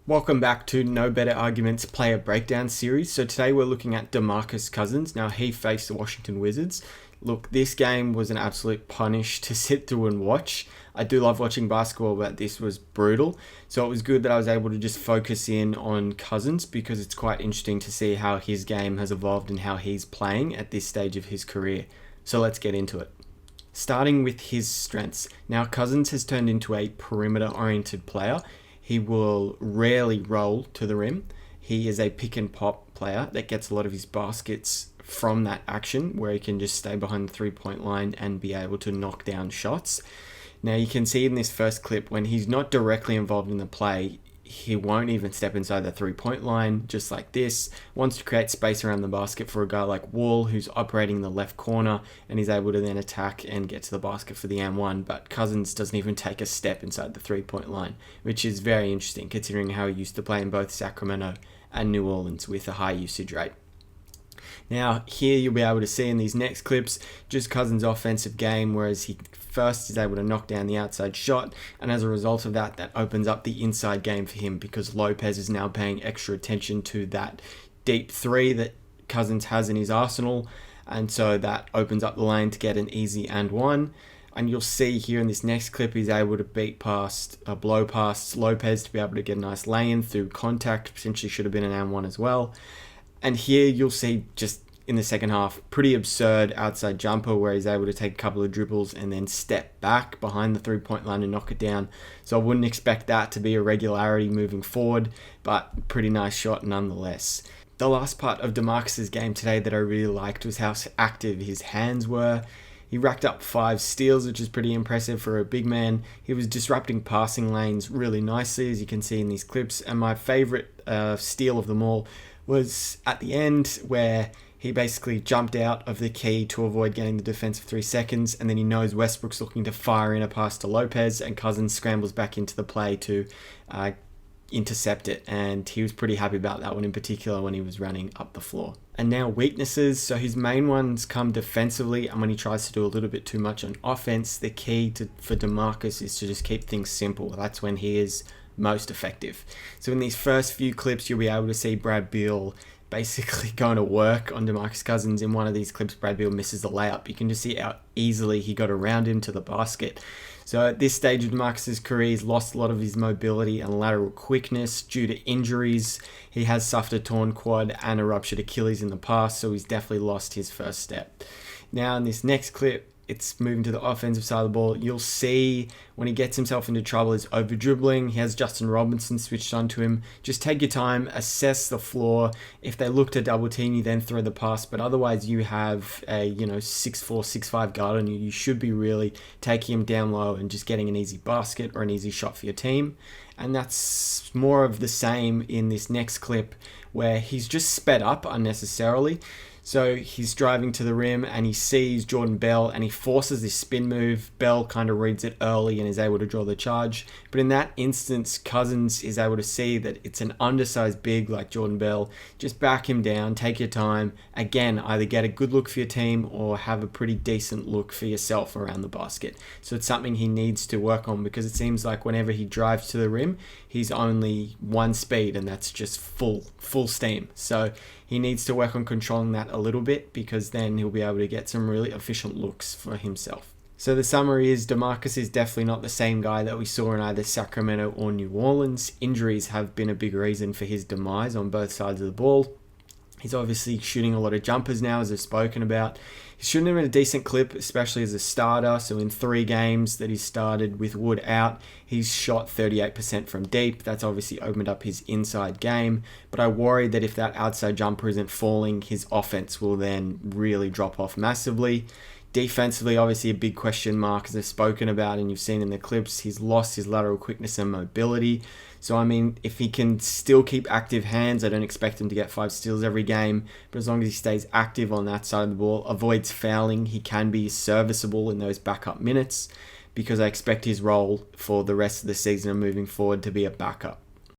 Welcome back to No Better Arguments Player Breakdown series. So today we're looking at DeMarcus Cousins. Now he faced the Washington Wizards. Look, this game was an absolute punish to sit through and watch. I do love watching basketball, but this was brutal. So it was good that I was able to just focus in on Cousins because it's quite interesting to see how his game has evolved and how he's playing at this stage of his career. So let's get into it. Starting with his strengths. Now Cousins has turned into a perimeter-oriented player. He will rarely roll to the rim. He is a pick and pop player that gets a lot of his baskets from that action where he can just stay behind the 3-point line and be able to knock down shots. Now you can see in this first clip when he's not directly involved in the play, he won't even step inside the 3-point line, just like this. Wants to create space around the basket for a guy like Wall, who's operating in the left corner, and he's able to then attack and get to the basket for the and-one. But Cousins doesn't even take a step inside the 3-point line, which is very interesting considering how he used to play in both Sacramento and New Orleans with a high usage rate. Now, here you'll be able to see in these next clips just Cousins' offensive game, whereas he first is able to knock down the outside shot, and as a result of that, that opens up the inside game for him because Lopez is now paying extra attention to that deep three that Cousins has in his arsenal, and so that opens up the lane to get an easy and one. And you'll see here in this next clip, he's able to blow past Lopez to be able to get a nice lay-in through contact, potentially should have been an and one as well. And here you'll see just in the second half, pretty absurd outside jumper where he's able to take a couple of dribbles and then step back behind the 3-point line and knock it down. So I wouldn't expect that to be a regularity moving forward, but pretty nice shot nonetheless. The last part of DeMarcus's game today that I really liked was how active his hands were. He racked up 5 steals, which is pretty impressive for a big man. He was disrupting passing lanes really nicely, as you can see in these clips. And my favorite steal of them all was at the end where he basically jumped out of the key to avoid getting the defensive 3 seconds, and then he knows Westbrook's looking to fire in a pass to Lopez, and Cousins scrambles back into the play to intercept it, and he was pretty happy about that one in particular when he was running up the floor. And now weaknesses. So his main ones come defensively, and when he tries to do a little bit too much on offense, the key for DeMarcus is to just keep things simple. That's when he is most effective. So in these first few clips, you'll be able to see Brad Beal basically going to work on DeMarcus Cousins. In one of these clips, Brad Beal misses the layup. You can just see how easily he got around him to the basket. So at this stage of DeMarcus's career, he's lost a lot of his mobility and lateral quickness due to injuries. He has suffered a torn quad and a ruptured Achilles in the past, so he's definitely lost his first step. Now in this next clip, it's moving to the offensive side of the ball. You'll see when he gets himself into trouble is over dribbling. He has Justin Robinson switched onto him. Just take your time, assess the floor. If they look to double team you, then throw the pass. But otherwise, you have a 6'4", 6'5" guard on you. You should be really taking him down low and just getting an easy basket or an easy shot for your team. And that's more of the same in this next clip where he's just sped up unnecessarily. So he's driving to the rim and he sees Jordan Bell and he forces this spin move. Bell kind of reads it early and is able to draw the charge. But in that instance, Cousins is able to see that it's an undersized big like Jordan Bell. Just back him down, take your time. Again, either get a good look for your team or have a pretty decent look for yourself around the basket. So it's something he needs to work on because it seems like whenever he drives to the rim, he's only one speed and that's just full steam. So he needs to work on controlling that a little bit because then he'll be able to get some really efficient looks for himself. So the summary is DeMarcus is definitely not the same guy that we saw in either Sacramento or New Orleans. Injuries have been a big reason for his demise on both sides of the ball. He's obviously shooting a lot of jumpers now, as I've spoken about. He's shooting them at a decent clip, especially as a starter. So in 3 games that he started with Wood out, he's shot 38% from deep. That's obviously opened up his inside game. But I worry that if that outside jumper isn't falling, his offense will then really drop off massively. Defensively, obviously a big question mark, as I've spoken about and you've seen in the clips. He's lost his lateral quickness and mobility. So, I mean, if he can still keep active hands, I don't expect him to get 5 steals every game. But as long as he stays active on that side of the ball, avoids fouling, he can be serviceable in those backup minutes because I expect his role for the rest of the season and moving forward to be a backup.